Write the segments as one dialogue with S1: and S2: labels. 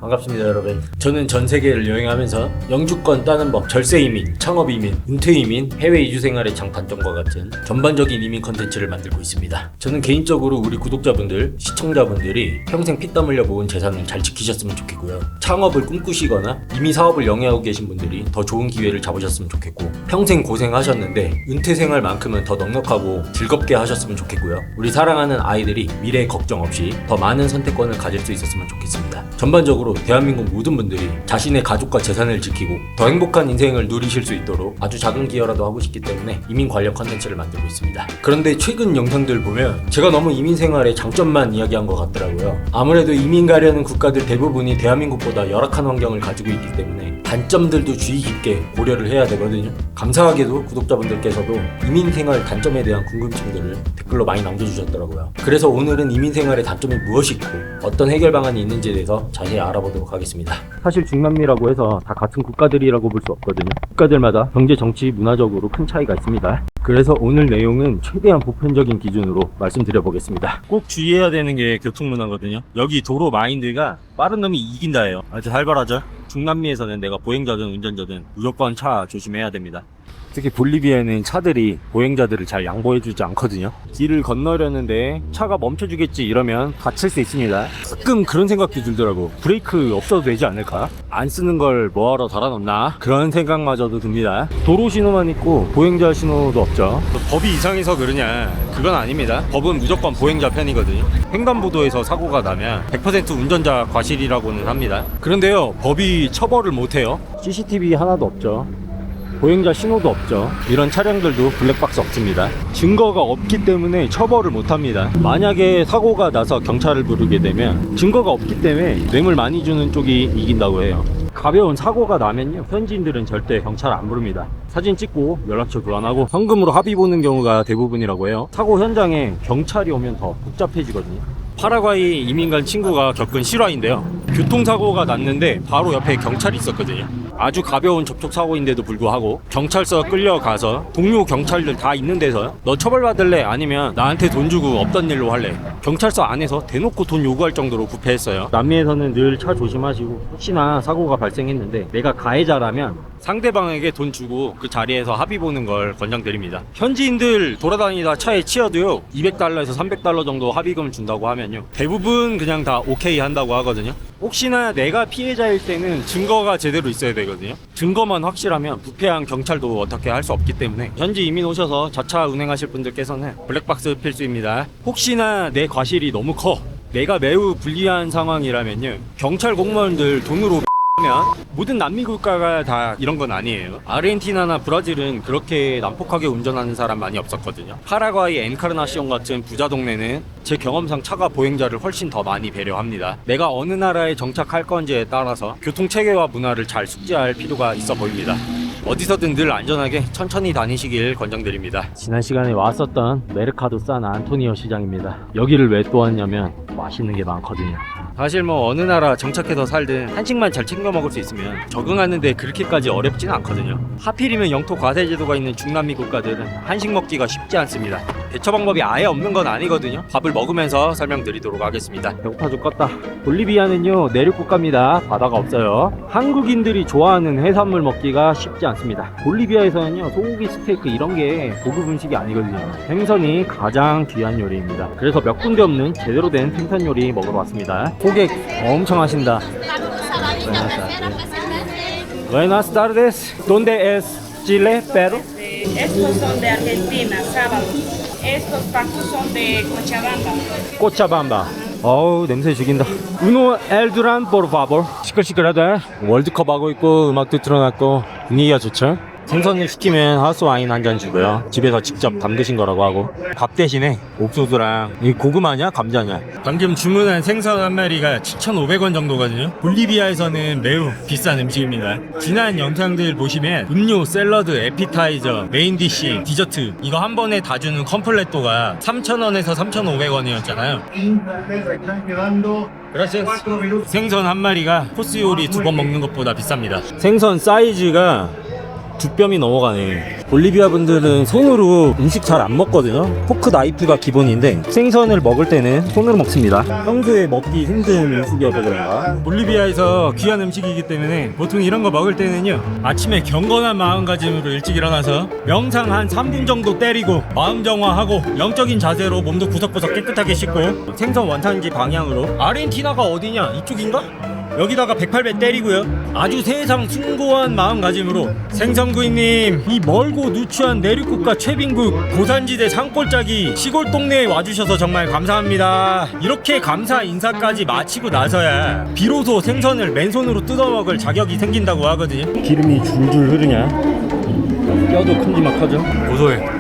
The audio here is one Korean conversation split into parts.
S1: 반갑습니다 여러분. 저는 전 세계를 여행하면서 영주권 따는 법, 절세 이민, 창업 이민, 은퇴 이민, 해외 이주 생활의 장단점과 같은 전반적인 이민 컨텐츠를 만들고 있습니다. 저는 개인적으로 우리 구독자분들, 시청자분들이 평생 피땀 흘려 모은 재산을 잘 지키셨으면 좋겠고요. 창업을 꿈꾸시거나 이미 사업을 영위하고 계신 분들이 더 좋은 기회를 잡으셨으면 좋겠고, 평생 고생하셨는데 은퇴 생활만큼은 더 넉넉하고 즐겁게 하셨으면 좋겠고요. 우리 사랑하는 아이들이 미래 걱정 없이 더 많은 선택권을 가질 수 있었으면 좋겠습니다. 전반적으로 대한민국 모든 분들이 자신의 가족과 재산을 지키고 더 행복한 인생을 누리실 수 있도록 아주 작은 기여라도 하고 싶기 때문에 이민 관련 컨텐츠를 만들고 있습니다. 그런데 최근 영상들 보면 제가 너무 이민 생활의 장점만 이야기한 것 같더라고요. 아무래도 이민 가려는 국가들 대부분이 대한민국보다 열악한 환경을 가지고 있기 때문에 단점들도 주의 깊게 고려를 해야 되거든요. 감사하게도 구독자분들께서도 이민 생활 단점에 대한 궁금증들을 댓글로 많이 남겨주셨더라고요. 그래서 오늘은 이민 생활의 단점이 무엇이 있고 어떤 해결 방안이 있는지에 대해서 자세히 알아보도록 하겠습니다. 사실 중남미라고 해서 다 같은 국가들이라고 볼 수 없거든요. 국가들마다 경제, 정치, 문화적으로 큰 차이가 있습니다. 그래서 오늘 내용은 최대한 보편적인 기준으로 말씀드려 보겠습니다. 꼭 주의해야 되는 게 교통문화거든요. 여기 도로 마인드가 빠른 놈이 이긴다예요. 아주 살벌하죠? 중남미에서는 내가 보행자든 운전자든 무조건 차 조심해야 됩니다. 특히 볼리비아는 차들이 보행자들을 잘 양보해주지 않거든요. 길을 건너려는데 차가 멈춰주겠지 이러면 다칠 수 있습니다. 가끔 그런 생각도 들더라고. 브레이크 없어도 되지 않을까? 안 쓰는 걸 뭐하러 달아놓나? 그런 생각마저도 듭니다. 도로 신호만 있고 보행자 신호도 없죠. 법이 이상해서 그러냐? 그건 아닙니다. 법은 무조건 보행자 편이거든요. 횡단보도에서 사고가 나면 100% 운전자 과실이라고는 합니다. 그런데요, 법이 처벌을 못해요. CCTV 하나도 없죠. 보행자 신호도 없죠. 이런 차량들도 블랙박스 없습니다. 증거가 없기 때문에 처벌을 못합니다. 만약에 사고가 나서 경찰을 부르게 되면 증거가 없기 때문에 뇌물 많이 주는 쪽이 이긴다고 해요. 가벼운 사고가 나면요, 현지인들은 절대 경찰 안 부릅니다. 사진 찍고 연락처 교환하고 현금으로 합의 보는 경우가 대부분이라고 해요. 사고 현장에 경찰이 오면 더 복잡해지거든요. 파라과이 이민 간 친구가 겪은 실화인데요, 교통사고가 났는데 바로 옆에 경찰이 있었거든요. 아주 가벼운 접촉사고인데도 불구하고 경찰서 끌려가서 동료 경찰들 다 있는 데서 너 처벌받을래? 아니면 나한테 돈 주고 없던 일로 할래? 경찰서 안에서 대놓고 돈 요구할 정도로 부패했어요. 남미에서는 늘 차 조심하시고, 혹시나 사고가 발생했는데 내가 가해자라면 상대방에게 돈 주고 그 자리에서 합의 보는 걸 권장드립니다. 현지인들 돌아다니다 차에 치여도요, $200에서 $300 정도 합의금 준다고 하면요, 대부분 그냥 다 오케이 한다고 하거든요. 혹시나 내가 피해자일 때는 증거가 제대로 있어야 되거든요. 증거만 확실하면 부패한 경찰도 어떻게 할 수 없기 때문에 현지 이민 오셔서 자차 운행하실 분들께서는 블랙박스 필수입니다. 혹시나 내 과실이 너무 커, 내가 매우 불리한 상황이라면요, 경찰 공무원들 돈으로 하면, 모든 남미 국가가 다 이런 건 아니에요. 아르헨티나나 브라질은 그렇게 난폭하게 운전하는 사람 많이 없었거든요. 파라과이 엔카르나시온 같은 부자 동네는 제 경험상 차가 보행자를 훨씬 더 많이 배려합니다. 내가 어느 나라에 정착할 건지에 따라서 교통체계와 문화를 잘 숙지할 필요가 있어 보입니다. 어디서든 늘 안전하게 천천히 다니시길 권장드립니다. 지난 시간에 왔었던 메르카도 산 안토니오 시장입니다. 여기를 왜 또 왔냐면 맛있는 게 많거든요. 사실 뭐 어느 나라 정착해서 살든 한식만 잘 챙겨 먹을 수 있으면 적응하는데 그렇게까지 어렵진 않거든요. 하필이면 영토 과세 제도가 있는 중남미 국가들은 한식 먹기가 쉽지 않습니다. 대처 방법이 아예 없는 건 아니거든요. 밥을 먹으면서 설명드리도록 하겠습니다. 배고파 죽겠다. 볼리비아는요, 내륙 국가입니다. 바다가 없어요. 한국인들이 좋아하는 해산물 먹기가 쉽지 않습니다. 볼리비아에서는요, 소고기, 스테이크 이런 게 고급 음식이 아니거든요. 생선이 가장 귀한 요리입니다. 그래서 몇 군데 없는 제대로 된 생선 요리 먹으러 왔습니다. 고객 엄청 하신다. Buenas tardes. ¿Dónde es Chile, Perú?
S2: Estos son de Argentina, sábado. Estos tacos son de Cochabamba.
S1: 꼬차밤바. 어우, 냄새 죽인다. Uno el Duran, por favor. 시끌시끌하다. 월드컵 하고 있고 음악도 틀어놨고 분위기가 좋죠? 생선을 시키면 하우스 와인 한 잔 주고요. 집에서 직접 담그신 거라고 하고, 밥 대신에 옥수수랑 이 고구마냐 감자냐. 방금 주문한 생선 한 마리가 7,500원 정도거든요. 볼리비아에서는 매우 비싼 음식입니다. 지난 영상들 보시면 음료, 샐러드, 에피타이저, 메인 디시, 디저트 이거 한 번에 다 주는 컴플레토가 3,000원에서 3,500원이었잖아요. 생선 한 마리가 코스 요리 2번 먹는 것보다 비쌉니다. 생선 사이즈가 두 뼘이 넘어가네. 볼리비아 분들은 손으로 음식 잘 안 먹거든요. 포크 나이프가 기본인데 생선을 먹을 때는 손으로 먹습니다. 평소에 먹기 힘든 음식이어서 그런가. 볼리비아에서 귀한 음식이기 때문에 보통 이런 거 먹을 때는요, 아침에 경건한 마음가짐으로 일찍 일어나서 명상 한 3분 정도 때리고 마음 정화하고 영적인 자세로 몸도 구석구석 깨끗하게 씻고 생선 원산지 방향으로, 아르헨티나가 어디냐? 이쪽인가? 여기다가 108배 때리고요. 아주 세상 숭고한 마음가짐으로 생선구이님, 이 멀고 누추한 내륙국가 최빈국 고산지대 산골짜기 시골 동네에 와주셔서 정말 감사합니다. 이렇게 감사 인사까지 마치고 나서야 비로소 생선을 맨손으로 뜯어먹을 자격이 생긴다고 하거든요. 기름이 줄줄 흐르냐? 뼈도 큼지막하죠? 고소해.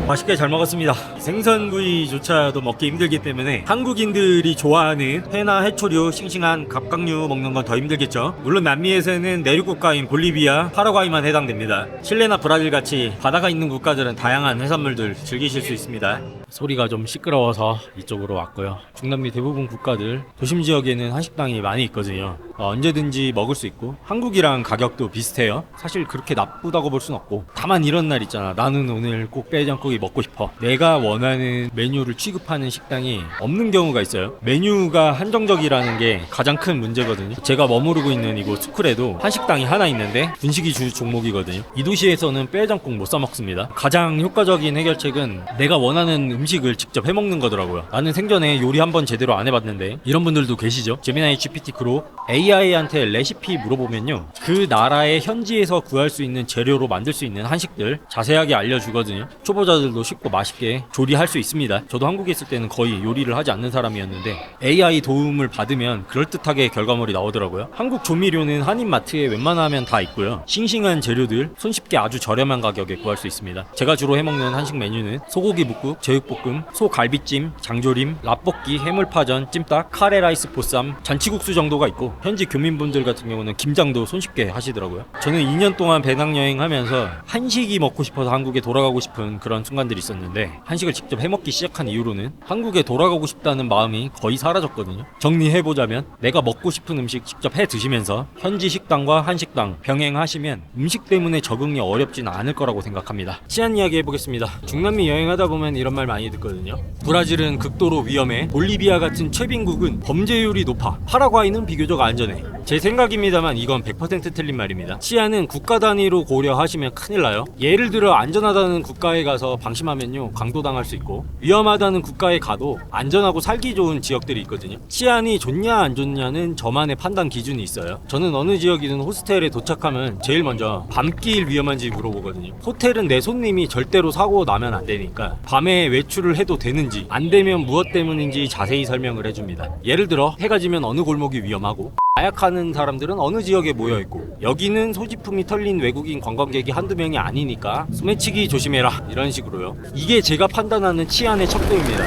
S1: 맛있게 잘 먹었습니다. 생선구이조차도 먹기 힘들기 때문에 한국인들이 좋아하는 회나 해초류, 싱싱한 갑각류 먹는 건 더 힘들겠죠. 물론 남미에서는 내륙국가인 볼리비아, 파라과이만 해당됩니다. 칠레나 브라질 같이 바다가 있는 국가들은 다양한 해산물들 즐기실 수 있습니다. 소리가 좀 시끄러워서 이쪽으로 왔고요. 중남미 대부분 국가들 도심 지역에는 한식당이 많이 있거든요. 언제든지 먹을 수 있고 한국이랑 가격도 비슷해요. 사실 그렇게 나쁘다고 볼 순 없고, 다만 이런 날 있잖아. 나는 오늘 꼭 빼장국이 먹고 싶어. 내가 원하는 메뉴를 취급하는 식당이 없는 경우가 있어요. 메뉴가 한정적이라는 게 가장 큰 문제거든요. 제가 머무르고 있는 이곳 수쿨에도 한식당이 하나 있는데 분식이 주 종목이거든요. 이 도시에서는 빼장국 못 사 먹습니다. 가장 효과적인 해결책은 내가 원하는 음식을 직접 해먹는 거더라고요. 나는 생전에 요리 한번 제대로 안 해봤는데 이런 분들도 계시죠. 제미나이 GPT 그룹 AI한테 레시피 물어보면요, 그 나라의 현지에서 구할 수 있는 재료로 만들 수 있는 한식들 자세하게 알려주거든요. 초보자들도 쉽고 맛있게 조리할 수 있습니다. 저도 한국에 있을 때는 거의 요리를 하지 않는 사람이었는데 AI 도움을 받으면 그럴듯하게 결과물이 나오더라고요. 한국 조미료는 한인마트에 웬만하면 다 있고요. 싱싱한 재료들 손쉽게 아주 저렴한 가격에 구할 수 있습니다. 제가 주로 해먹는 한식 메뉴는 소고기 묵국, 제육볶음, 소갈비찜, 장조림, 라볶이, 해물파전, 찜닭, 카레라이스 보쌈, 잔치국수 정도가 있고, 현지 교민분들 같은 경우는 김장도 손쉽게 하시더라고요. 저는 2년 동안 배낭여행 하면서 한식이 먹고 싶어서 한국에 돌아가고 싶은 그런 순간들이 있었는데, 한식을 직접 해먹기 시작한 이후로는 한국에 돌아가고 싶다는 마음이 거의 사라졌거든요. 정리해보자면 내가 먹고 싶은 음식 직접 해 드시면서 현지 식당과 한식당 병행하시면 음식 때문에 적응이 어렵지는 않을 거라고 생각합니다. 치안 이야기 해보겠습니다. 중남미 여행하다 보면 이런 말 많이 듣거든요. 브라질은 극도로 위험해, 볼리비아 같은 최빈국은 범죄율이 높아, 파라과이는 비교적 안전해. 제 생각입니다만 이건 100% 틀린 말입니다. 치안은 국가 단위로 고려하시면 큰일 나요. 예를 들어 안전하다는 국가에 가서 방심하면요, 강도당할 수 있고, 위험하다는 국가에 가도 안전하고 살기 좋은 지역들이 있거든요. 치안이 좋냐 안 좋냐는 저만의 판단 기준이 있어요. 저는 어느 지역이든 호스텔에 도착하면 제일 먼저 밤길 위험한지 물어보거든요. 호텔은 내 손님이 절대로 사고 나면 안 되니까 밤에 외출을 해도 되는지, 안 되면 무엇 때문인지 자세히 설명을 해줍니다. 예를 들어 해가 지면 어느 골목이 위험하고, 마약하는 사람들은 어느 지역에 모여있고, 여기는 소지품이 털린 외국인 관광객이 한두 명이 아니니까 소매치기 조심해라, 이런 식으로요. 이게 제가 판단하는 치안의 척도입니다.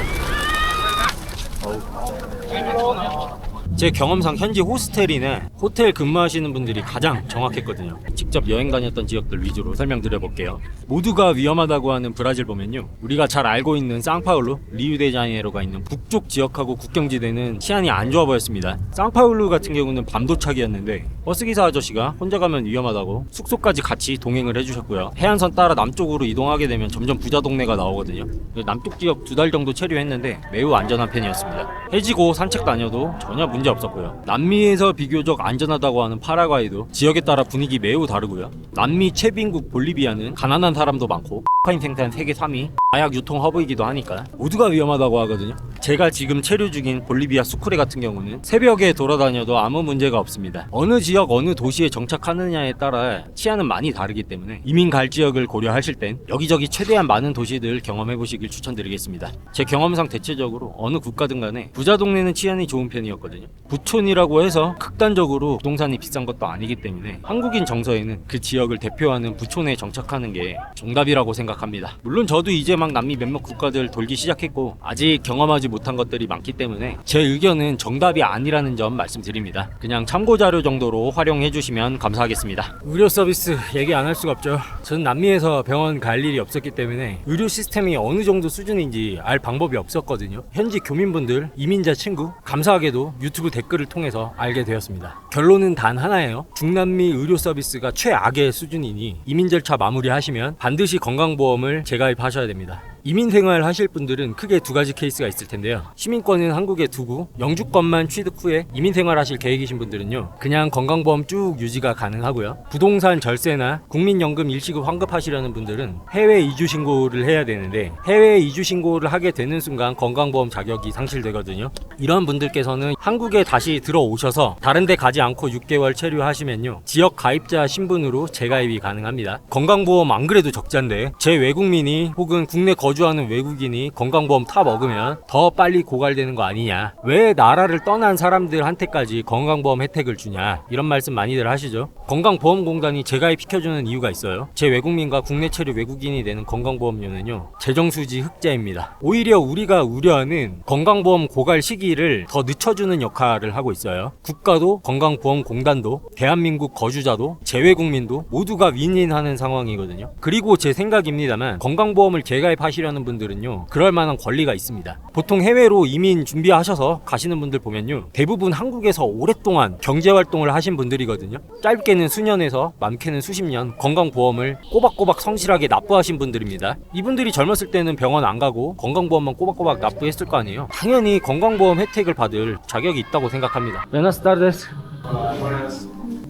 S1: 제 경험상 현지 호스텔이나 호텔 근무하시는 분들이 가장 정확했거든요. 직접 여행 다녔던 지역들 위주로 설명드려볼게요. 모두가 위험하다고 하는 브라질 보면요, 우리가 잘 알고 있는 상파울루, 리우데자네이로가 있는 북쪽 지역하고 국경지대는 치안이 안 좋아 보였습니다. 상파울루 같은 경우는 밤도착이었는데 버스기사 아저씨가 혼자 가면 위험하다고 숙소까지 같이 동행을 해주셨고요. 해안선 따라 남쪽으로 이동하게 되면 점점 부자 동네가 나오거든요. 남쪽 지역 2달 정도 체류했는데 매우 안전한 편이었습니다. 해지고 산책 다녀도 전혀 문제 없었고요. 남미에서 비교적 안전하다고 하는 파라과이도 지역에 따라 분위기 매우 다르고요. 남미 최빈국 볼리비아는 가난한 사람도 많고 코카인 생산 세계 3위, 마약 유통 허브이기도 하니까 모두가 위험하다고 하거든요. 제가 지금 체류 중인 볼리비아 수쿠레 같은 경우는 새벽에 돌아다녀도 아무 문제가 없습니다. 어느 지역 어느 도시에 정착하느냐에 따라 치안은 많이 다르기 때문에 이민 갈 지역을 고려하실 땐 여기저기 최대한 많은 도시들 경험해 보시길 추천드리겠습니다. 제 경험상 대체적으로 어느 국가든 간에 부자 동네는 치안이 좋은 편이었거든요. 부촌이라고 해서 극단적으로 부동산이 비싼 것도 아니기 때문에 한국인 정서에는 그 지역을 대표하는 부촌에 정착하는 게 정답이라고 생각합니다. 물론 저도 이제 막 남미 몇몇 국가들 돌기 시작했고 아직 경험하지 못한 것들이 많기 때문에 제 의견은 정답이 아니라는 점 말씀드립니다. 그냥 참고자료 정도로 방법으로 활용해 주시면 감사하겠습니다. 의료 서비스 얘기 안 할 수가 없죠. 저는 남미에서 병원 갈 일이 없었기 때문에 의료 시스템이 어느 정도 수준인지 알 방법이 없었거든요. 현지 교민분들, 이민자 친구, 감사하게도 유튜브 댓글을 통해서 알게 되었습니다. 결론은 단 하나예요. 중남미 의료 서비스가 최악의 수준이니 이민 절차 마무리하시면 반드시 건강보험을 재가입하셔야 됩니다. 이민 생활 하실 분들은 크게 두 가지 케이스가 있을 텐데요. 시민권은 한국에 두고 영주권만 취득 후에 이민 생활 하실 계획이신 분들은요, 그냥 건강보험 쭉 유지가 가능하고요. 부동산 절세나 국민연금 일시급 환급하시려는 분들은 해외 이주 신고를 해야 되는데, 해외 이주 신고를 하게 되는 순간 건강보험 자격이 상실되거든요. 이런 분들께서는 한국에 다시 들어오셔서 다른 데 가지 않고 6개월 체류하시면요, 지역 가입자 신분으로 재가입이 가능합니다. 건강보험 안 그래도 적자인데 제 외국민이 혹은 국내 거주하는 외국인이 건강보험 타 먹으면 더 빨리 고갈되는 거 아니냐, 왜 나라를 떠난 사람들한테까지 건강보험 혜택을 주냐, 이런 말씀 많이들 하시죠. 건강보험공단이 재가입시켜주는 이유가 있어요. 제 외국민과 국내 체류 외국인이 내는 건강보험료는요, 재정수지 흑자입니다. 오히려 우리가 우려하는 건강보험 고갈 시기를 더 늦춰주는 역할을 하고 있어요. 국가도 건강보험공단도 대한민국 거주자도 재외국민도 모두가 윈윈하는 상황이거든요. 그리고 제 생각입니다만 건강보험을 재가입하시려는 분들은요, 그럴 만한 권리가 있습니다. 보통 해외로 이민 준비하셔서 가시는 분들 보면요, 대부분 한국에서 오랫동안 경제활동을 하신 분들이거든요. 짧게는 수년에서 많게는 수십 년 건강보험을 꼬박꼬박 성실하게 납부하신 분들입니다. 이분들이 젊었을 때는 병원 안 가고 건강보험만 꼬박꼬박 납부했을 거 아니에요. 당연히 건강보험 혜택을 받을 자격이 있다고 생각합니다. Buenas tardes.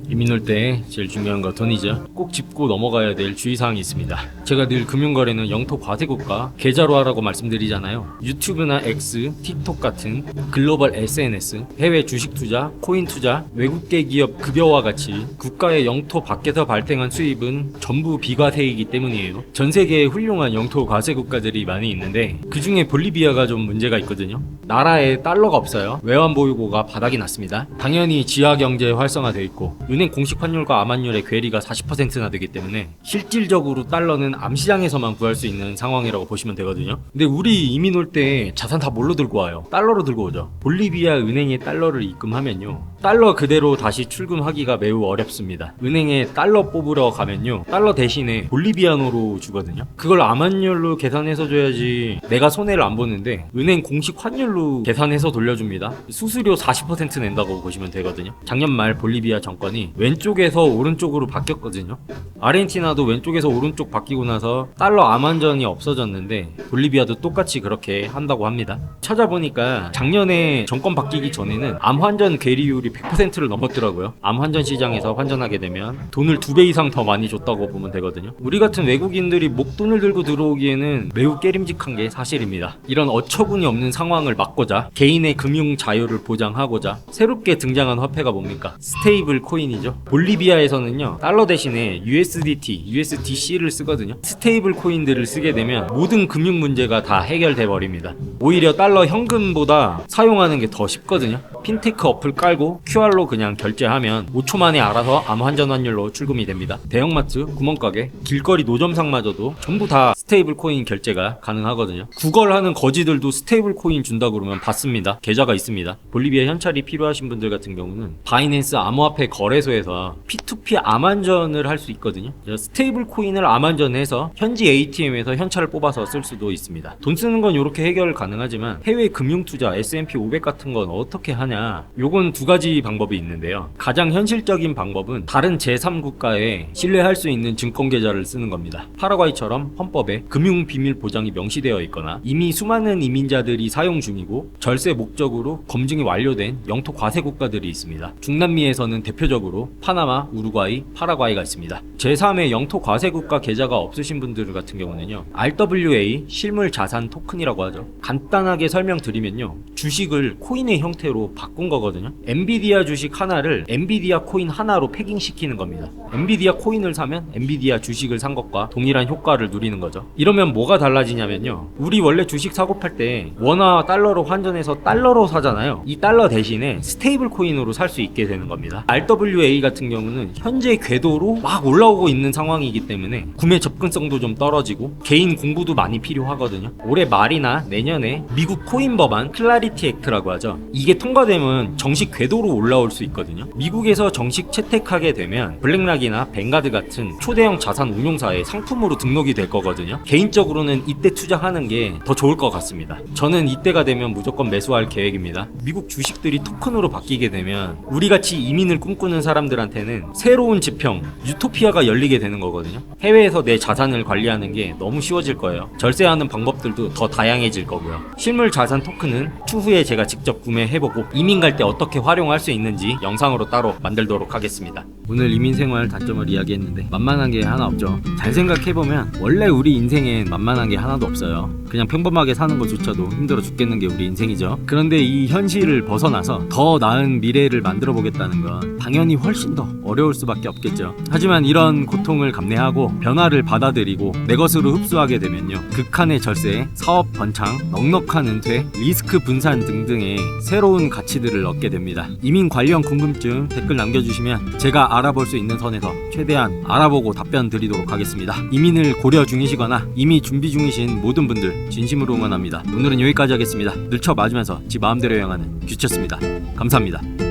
S1: 이민 올 때 제일 중요한 거 돈이죠. 꼭 짚고 넘어가야 될 주의사항이 있습니다. 제가 늘 금융거래는 영토 과세국가 계좌로 하라고 말씀드리잖아요. 유튜브나 X, 틱톡 같은 글로벌 SNS, 해외 주식 투자, 코인 투자, 외국계 기업 급여와 같이 국가의 영토 밖에서 발생한 수입은 전부 비과세이기 때문이에요. 전 세계에 훌륭한 영토 과세국가들이 많이 있는데 그 중에 볼리비아가 좀 문제가 있거든요. 나라에 달러가 없어요. 외환 보유고가 바닥이 났습니다. 당연히 지하경제 활성화되어 있고 은행 공식 환율과 암환율의 괴리가 40%나 되기 때문에 실질적으로 달러는 암시장에서만 구할 수 있는 상황이라고 보시면 되거든요. 근데 우리 이민 올 때 자산 다 뭘로 들고 와요? 달러로 들고 오죠. 볼리비아 은행에 달러를 입금하면요, 달러 그대로 다시 출금하기가 매우 어렵습니다. 은행에 달러 뽑으러 가면요, 달러 대신에 볼리비아노로 주거든요. 그걸 암환율로 계산해서 줘야지 내가 손해를 안 보는데 은행 공식 환율로 계산해서 돌려줍니다. 수수료 40% 낸다고 보시면 되거든요. 작년 말 볼리비아 정권이 왼쪽에서 오른쪽으로 바뀌었거든요. 아르헨티나도 왼쪽에서 오른쪽 바뀌고 나서 달러 암환전이 없어졌는데 볼리비아도 똑같이 그렇게 한다고 합니다. 찾아보니까 작년에 정권 바뀌기 전에는 암환전 괴리율이 100%를 넘었더라고요. 암환전 시장에서 환전하게 되면 돈을 2배 이상 더 많이 줬다고 보면 되거든요. 우리 같은 외국인들이 목돈을 들고 들어오기에는 매우 깨림직한 게 사실입니다. 이런 어처구니 없는 상황을 막고자, 개인의 금융 자유를 보장하고자 새롭게 등장한 화폐가 뭡니까? 스테이블 코인이죠. 볼리비아에서는요, 달러 대신에 USDT, USDC를 쓰거든요. 스테이블 코인들을 쓰게 되면 모든 금융 문제가 다 해결돼 버립니다. 오히려 달러 현금보다 사용하는 게 더 쉽거든요. 핀테크 어플 깔고 QR로 그냥 결제하면 5초 만에 알아서 암환전 환율로 출금이 됩니다. 대형마트, 구멍가게, 길거리 노점상마저도 전부 다 스테이블 코인 결제가 가능하거든요. 구걸하는 거지들도 스테이블 코인 준다 그러면 받습니다. 계좌가 있습니다. 볼리비아 현찰이 필요하신 분들 같은 경우는 바이낸스 암호화폐 거래소에서 P2P 암환전을 할 수 있거든요. 스테이블 코인을 암환전해서 현지 ATM에서 현찰을 뽑아서 쓸 수도 있습니다. 돈 쓰는 건 이렇게 해결 가능하지만 해외 금융 투자, S&P 500 같은 건 어떻게 하냐? 요건 두 가지 방법이 있는데요. 가장 현실적인 방법은 다른 제3국가에 신뢰할 수 있는 증권 계좌를 쓰는 겁니다. 파라과이처럼 헌법에 금융 비밀 보장이 명시되어 있거나 이미 수많은 이민자들이 사용 중이고 절세 목적으로 검증이 완료된 영토 과세 국가들이 있습니다. 중남미에서는 대표적으로 파나마, 우루과이, 파라과이가 있습니다. 제3의 영토 과세 국가 계좌가 없으신 분들 같은 경우는요, RWA 실물 자산 토큰이라고 하죠. 간단하게 설명드리면요, 주식을 코인의 형태로 바꾼 거거든요. 엔비디아 주식 하나를 엔비디아 코인 하나로 패깅시키는 겁니다. 엔비디아 코인을 사면 엔비디아 주식을 산 것과 동일한 효과를 누리는 거죠. 이러면 뭐가 달라지냐면요, 우리 원래 주식 사고 팔 때 원화 달러로 환전해서 달러로 사잖아요. 이 달러 대신에 스테이블 코인으로 살 수 있게 되는 겁니다. RWA 같은 경우는 현재 궤도로 막 올라오고 있는 상황이기 때문에 구매 접근성도 좀 떨어지고 개인 공부도 많이 필요하거든요. 올해 말이나 내년에 미국 코인 법안 클라리티 액트라고 하죠. 이게 통과되면 정식 궤도로 올라올 수 있거든요. 미국에서 정식 채택하게 되면 블랙락이나 뱅가드 같은 초대형 자산 운용사의 상품으로 등록이 될 거거든요. 개인적으로는 이때 투자하는 게 더 좋을 것 같습니다. 저는 이때가 되면 무조건 매수할 계획입니다. 미국 주식들이 토큰으로 바뀌게 되면 우리같이 이민을 꿈꾸는 사람들한테는 새로운 지평, 유토피아가 열리게 되는 거거든요. 해외에서 내 자산을 관리하는 게 너무 쉬워질 거예요. 절세하는 방법들도 더 다양해질 거고요. 실물 자산 토큰은 추후에 제가 직접 구매해보고 이민 갈 때 어떻게 활용할 수 있는지 영상으로 따로 만들도록 하겠습니다. 오늘 이민 생활 단점을 이야기했는데 만만한 게 하나 없죠. 잘 생각해보면 원래 우리 인생엔 만만한 게 하나도 없어요. 그냥 평범하게 사는 것조차도 힘들어 죽겠는 게 우리 인생이죠. 그런데 이 현실을 벗어나서 더 나은 미래를 만들어 보겠다는 건 당연히 훨씬 더 어려울 수밖에 없겠죠. 하지만 이런 고통을 감내하고 변화를 받아들이고 내 것으로 흡수하게 되면요, 극한의 절세, 사업 번창, 넉넉한 은퇴, 리스크 분산 등등의 새로운 가치들을 얻게 됩니다. 이민 관련 궁금증 댓글 남겨주시면 제가 알아볼 수 있는 선에서 최대한 알아보고 답변 드리도록 하겠습니다. 이민을 고려 중이시거나 이미 준비 중이신 모든 분들 진심으로 응원합니다. 오늘은 여기까지 하겠습니다. 늘쳐 맞으면서 지 마음대로 여행하는 규쳤습니다. 감사합니다.